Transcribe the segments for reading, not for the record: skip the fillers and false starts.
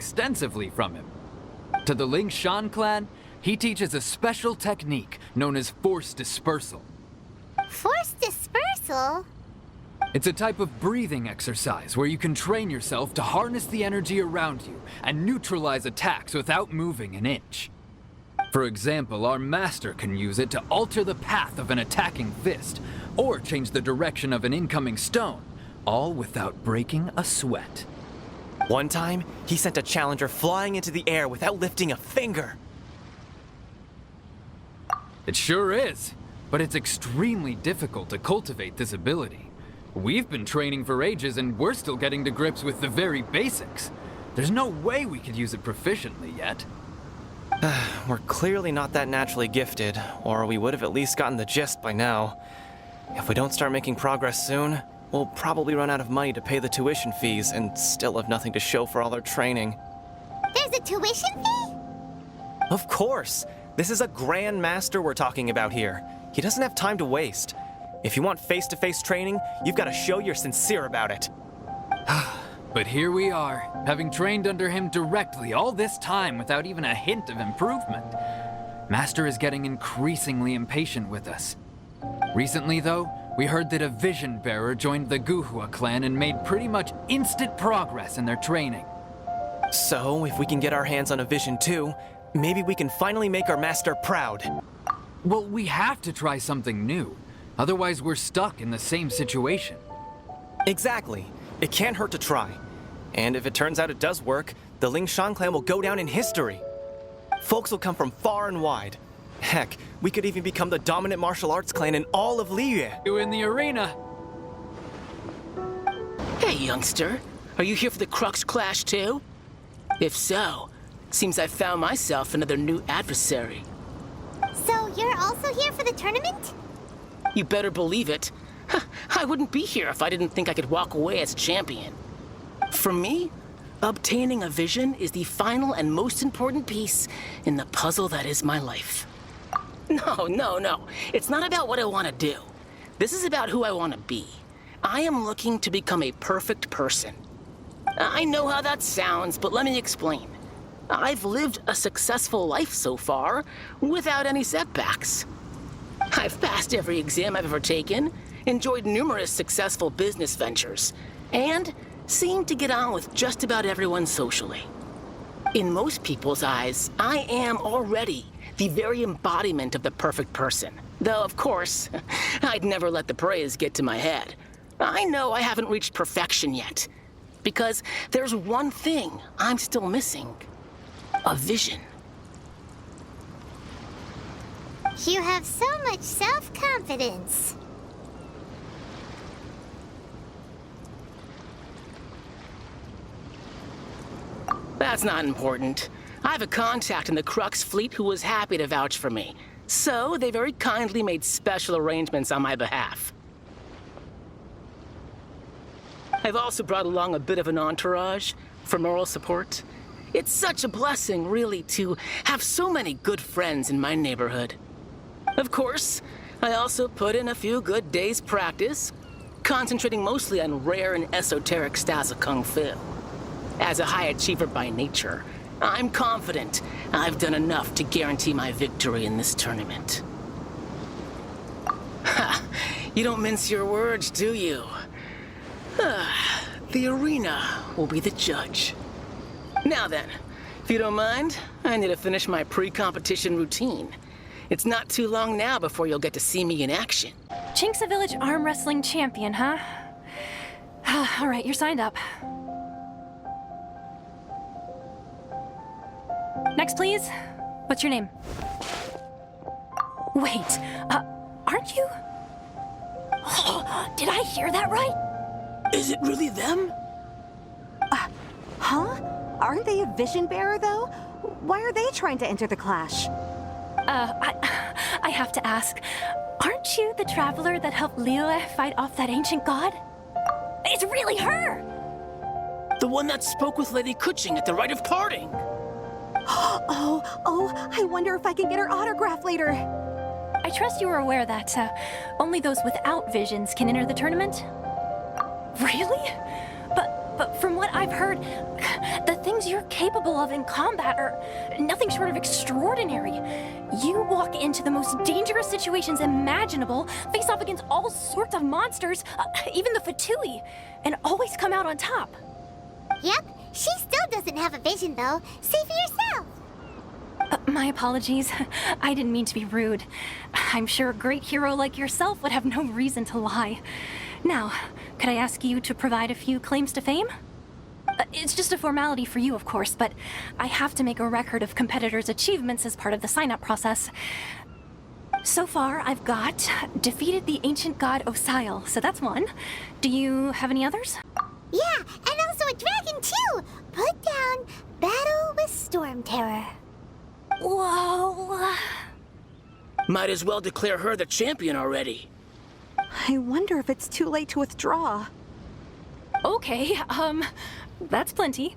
extensively from him. To the Ling Shan clan, he teaches a special technique known as force dispersal. Force dispersal? It's a type of breathing exercise where you can train yourself to harness the energy around you and neutralize attacks without moving an inch. For example, our master can use it to alter the path of an attacking fist, or change the direction of an incoming stone, all without breaking a sweat. One time, he sent a challenger flying into the air without lifting a finger. It sure is, but it's extremely difficult to cultivate this ability. We've been training for ages and we're still getting to grips with the very basics. There's no way we could use it proficiently yet. We're clearly not that naturally gifted, or we would have at least gotten the gist by now. If we don't start making progress soon, we'll probably run out of money to pay the tuition fees and still have nothing to show for all our training. There's a tuition fee? Of course! This is a Grand Master we're talking about here. He doesn't have time to waste. If you want face-to-face training, you've got to show you're sincere about it. But here we are, having trained under him directly all this time without even a hint of improvement. Master is getting increasingly impatient with us. Recently, though, we heard that a vision bearer joined the Guhua clan and made pretty much instant progress in their training. So, if we can get our hands on a vision too, maybe we can finally make our master proud. Well, we have to try something new. Otherwise, we're stuck in the same situation. Exactly. It can't hurt to try. And if it turns out it does work, the Ling Shan clan will go down in history. Folks will come from far and wide. Heck, we could even become the dominant martial arts clan in all of Liyue. You in the arena. Hey, youngster. Are you here for the Crux Clash too? If so, seems I found myself another new adversary. So you're also here for the tournament? You better believe it. I wouldn't be here if I didn't think I could walk away as champion. For me, obtaining a vision is the final and most important piece in the puzzle that is my life. No. It's not about what I want to do. This is about who I want to be. I am looking to become a perfect person. I know how that sounds, but let me explain. I've lived a successful life so far without any setbacks. I've passed every exam I've ever taken, enjoyed numerous successful business ventures, and seem to get on with just about everyone socially. In most people's eyes, I am already the very embodiment of the perfect person. Though, of course, I'd never let the praise get to my head. I know I haven't reached perfection yet, because there's one thing I'm still missing. A vision. You have so much self-confidence. That's not important. I have a contact in the Crux fleet who was happy to vouch for me. So they very kindly made special arrangements on my behalf. I've also brought along a bit of an entourage for moral support. It's such a blessing, really, to have so many good friends in my neighborhood. Of course, I also put in a few good days' practice, concentrating mostly on rare and esoteric styles of Kung Fu. As a high achiever by nature, I'm confident I've done enough to guarantee my victory in this tournament. Ha! You don't mince your words, do you? The arena will be the judge. Now then, if you don't mind, I need to finish my pre-competition routine. It's not too long now before you'll get to see me in action. Chink's a village arm wrestling champion, huh? All right, you're signed up. Next, please. What's your name? Wait, aren't you? Did I hear that right? Is it really them? Huh? Aren't they a vision bearer, though? Why are they trying to enter the clash? I have to ask, aren't you the traveler that helped Liyue fight off that ancient god? It's really her! The one that spoke with Lady Kuching at the rite of parting. Oh, I wonder if I can get her autograph later. I trust you are aware that only those without visions can enter the tournament? Really? But from what I've heard, the things you're capable of in combat are nothing short of extraordinary. You walk into the most dangerous situations imaginable, face off against all sorts of monsters, even the Fatui, and always come out on top. Yep, she still doesn't have a vision though. Say for yourself. My apologies. I didn't mean to be rude. I'm sure a great hero like yourself would have no reason to lie. Now, could I ask you to provide a few claims to fame? It's just a formality for you, of course, but I have to make a record of competitors' achievements as part of the sign-up process. So far, I've got defeated the ancient god Osile, so that's one. Do you have any others? Yeah, and also a dragon too. Put down battle with Storm Terror. Whoa. Might as well declare her the champion already. I wonder if it's too late to withdraw. Okay, that's plenty.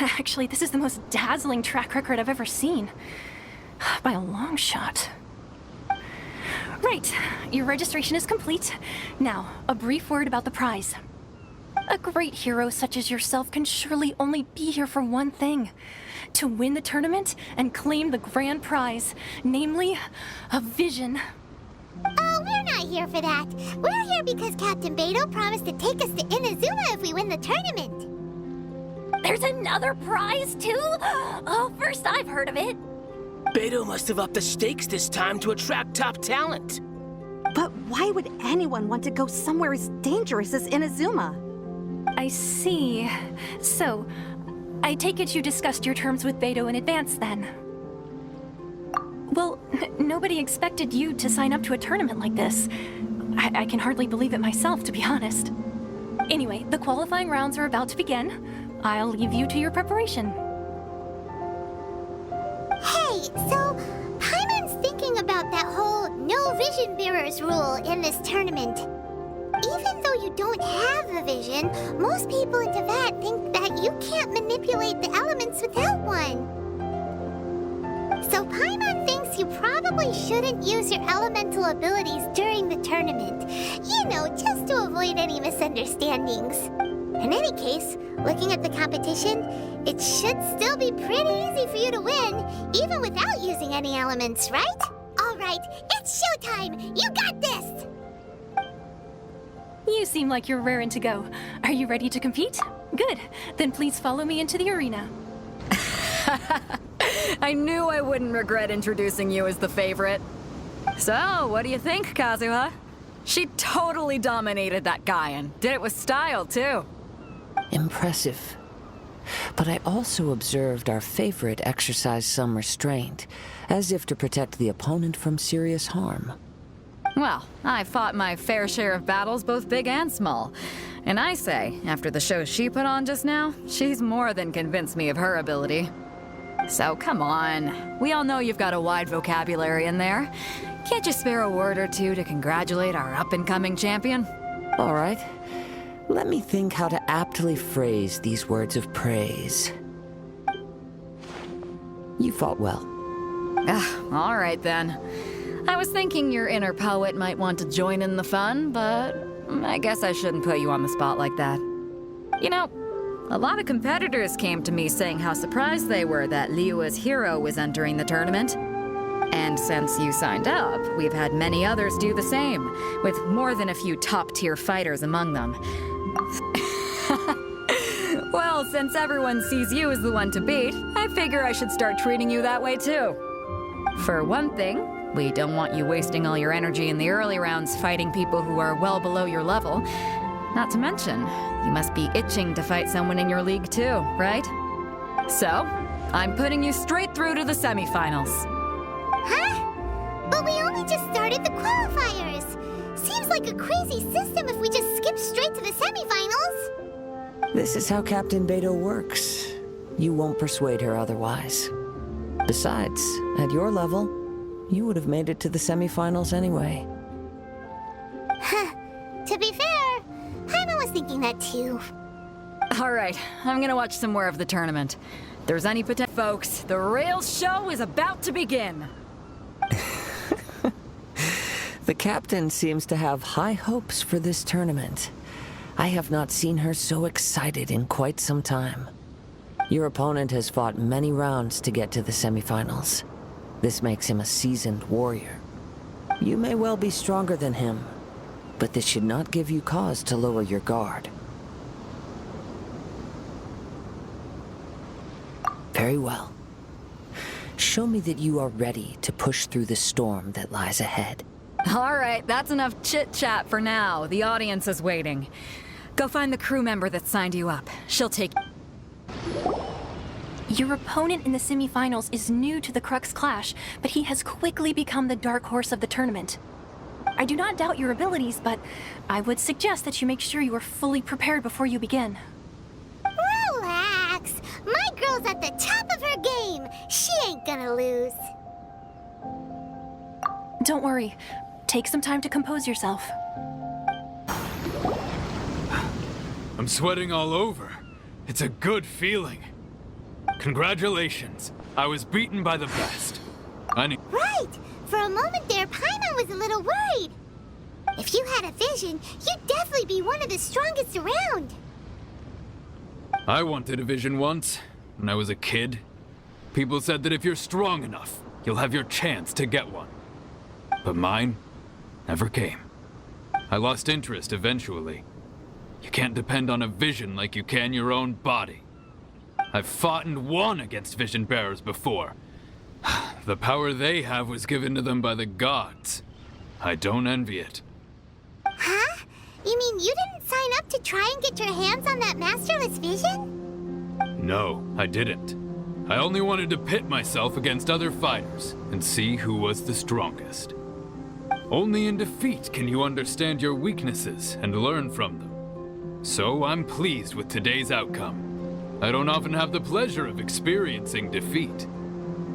Actually, this is the most dazzling track record I've ever seen. By a long shot. Right, your registration is complete. Now, a brief word about the prize. A great hero such as yourself can surely only be here for one thing. To win the tournament and claim the grand prize, namely, a vision. Oh, we're not here for that. We're here because Captain Beto promised to take us to Inazuma if we win the tournament. There's another prize, too? Oh, first I've heard of it. Beto must have upped the stakes this time to attract top talent. But why would anyone want to go somewhere as dangerous as Inazuma? I see. So, I take it you discussed your terms with Beto in advance, then? Well, nobody expected you to sign up to a tournament like this. I can hardly believe it myself, to be honest. Anyway, the qualifying rounds are about to begin. I'll leave you to your preparation. Hey, so Paimon's thinking about that whole no vision bearers rule in this tournament. Even though you don't have a vision, most people in Teyvat think that you can't manipulate the elements without one. So Paimon thinks you probably shouldn't use your elemental abilities during the tournament. You know, just to avoid any misunderstandings. In any case, looking at the competition, it should still be pretty easy for you to win, even without using any elements, right? All right, it's showtime! You got this! You seem like you're raring to go. Are you ready to compete? Good. Then please follow me into the arena. I knew I wouldn't regret introducing you as the favorite. So, what do you think, Kazuha? She totally dominated that guy and did it with style, too. Impressive. But I also observed our favorite exercise some restraint, as if to protect the opponent from serious harm. Well, I fought my fair share of battles, both big and small. And I say, after the show she put on just now, she's more than convinced me of her ability. So come on. We all know you've got a wide vocabulary in there. Can't you spare a word or two to congratulate our up-and-coming champion? All right. Let me think how to aptly phrase these words of praise. You fought well. All right then. I was thinking your inner poet might want to join in the fun, but I guess I shouldn't put you on the spot like that. You know, a lot of competitors came to me saying how surprised they were that Liyue's hero was entering the tournament. And since you signed up, we've had many others do the same, with more than a few top-tier fighters among them. Well, since everyone sees you as the one to beat, I figure I should start treating you that way too. For one thing, we don't want you wasting all your energy in the early rounds fighting people who are well below your level. Not to mention, you must be itching to fight someone in your league too, right? So, I'm putting you straight through to the semifinals. Huh? But we only just started the qualifiers. Seems like a crazy system if we just skip straight to the semifinals. This is how Captain Beto works. You won't persuade her otherwise. Besides, at your level, you would have made it to the semifinals anyway. To be fair, Paimon was thinking that too. All right, I'm gonna watch some more of the tournament. If there's any potential, folks, the real show is about to begin. The captain seems to have high hopes for this tournament. I have not seen her so excited in quite some time. Your opponent has fought many rounds to get to the semifinals. This makes him a seasoned warrior. You may well be stronger than him, but this should not give you cause to lower your guard. Very well. Show me that you are ready to push through the storm that lies ahead. All right, that's enough chit-chat for now. The audience is waiting. Go find the crew member that signed you up. She'll take... Your opponent in the semifinals is new to the Crux Clash, but he has quickly become the dark horse of the tournament. I do not doubt your abilities, but I would suggest that you make sure you are fully prepared before you begin. Relax. My girl's at the top of her game. She ain't gonna lose. Don't worry. Take some time to compose yourself. I'm sweating all over. It's a good feeling. Congratulations. I was beaten by the best. Right. For a moment there, Paimon was a little worried. If you had a vision, you'd definitely be one of the strongest around. I wanted a vision once, when I was a kid. People said that if you're strong enough, you'll have your chance to get one. But mine never came. I lost interest eventually. You can't depend on a vision like you can your own body. I've fought and won against vision bearers before. The power they have was given to them by the gods. I don't envy it. Huh? You mean you didn't sign up to try and get your hands on that masterless vision? No, I didn't. I only wanted to pit myself against other fighters and see who was the strongest. Only in defeat can you understand your weaknesses and learn from them. So I'm pleased with today's outcome. I don't often have the pleasure of experiencing defeat.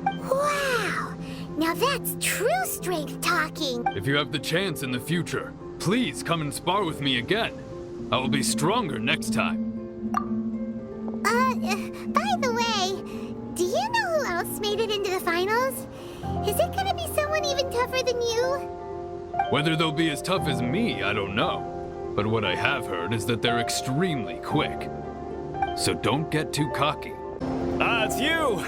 Wow! Now that's true strength talking. If you have the chance in the future, please come and spar with me again. I will be stronger next time. By the way, do you know who else made it into the finals? Is it gonna be someone even tougher than you? Whether they'll be as tough as me, I don't know. But what I have heard is that they're extremely quick. So don't get too cocky. Ah, it's you!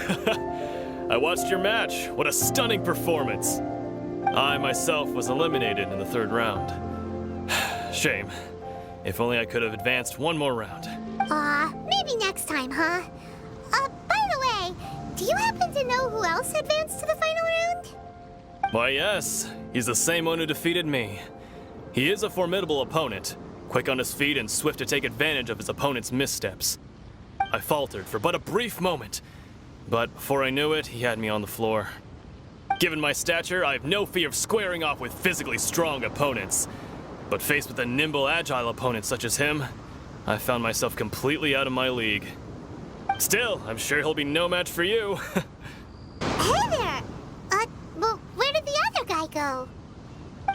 I watched your match. What a stunning performance. I myself was eliminated in the third round. Shame. If only I could have advanced one more round. Maybe next time, huh? By the way, do you happen to know who else advanced to the final round? Why, yes. He's the same one who defeated me. He is a formidable opponent, quick on his feet and swift to take advantage of his opponent's missteps. I faltered for but a brief moment, but before I knew it, he had me on the floor. Given my stature, I have no fear of squaring off with physically strong opponents. But faced with a nimble, agile opponent such as him, I found myself completely out of my league. Still, I'm sure he'll be no match for you. Hey there! Well, where did the other guy go?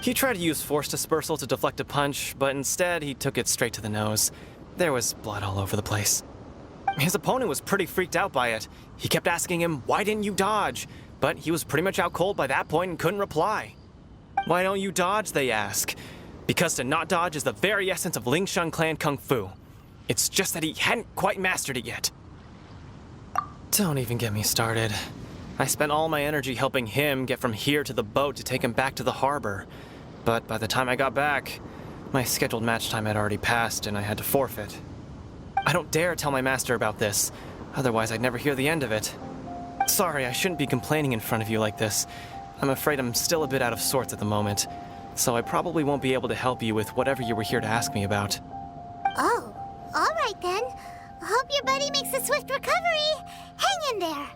He tried to use force dispersal to deflect a punch, but instead he took it straight to the nose. There was blood all over the place. His opponent was pretty freaked out by it. He kept asking him, "Why didn't you dodge?" But he was pretty much out cold by that point and couldn't reply. "Why don't you dodge?" they ask. Because to not dodge is the very essence of Lingshan clan kung fu. It's just that he hadn't quite mastered it yet. Don't even get me started. I spent all my energy helping him get from here to the boat to take him back to the harbor. But by the time I got back, my scheduled match time had already passed and I had to forfeit. I don't dare tell my master about this, otherwise I'd never hear the end of it. Sorry, I shouldn't be complaining in front of you like this. I'm afraid I'm still a bit out of sorts at the moment, so I probably won't be able to help you with whatever you were here to ask me about. Oh, all right then. Hope your buddy makes a swift recovery. Hang in there.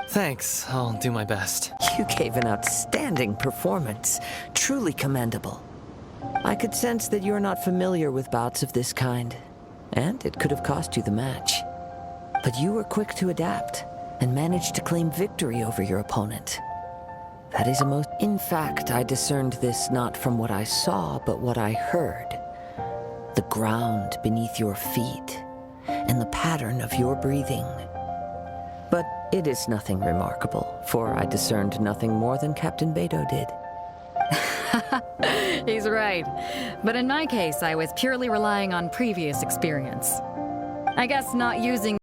Thanks, I'll do my best. You gave an outstanding performance. Truly commendable. I could sense that you're not familiar with bouts of this kind, and it could have cost you the match. But you were quick to adapt, and managed to claim victory over your opponent. That is a most... In fact, I discerned this not from what I saw, but what I heard. The ground beneath your feet, and the pattern of your breathing. But it is nothing remarkable, for I discerned nothing more than Captain Beto did. He's right. But in my case, I was purely relying on previous experience. I guess not using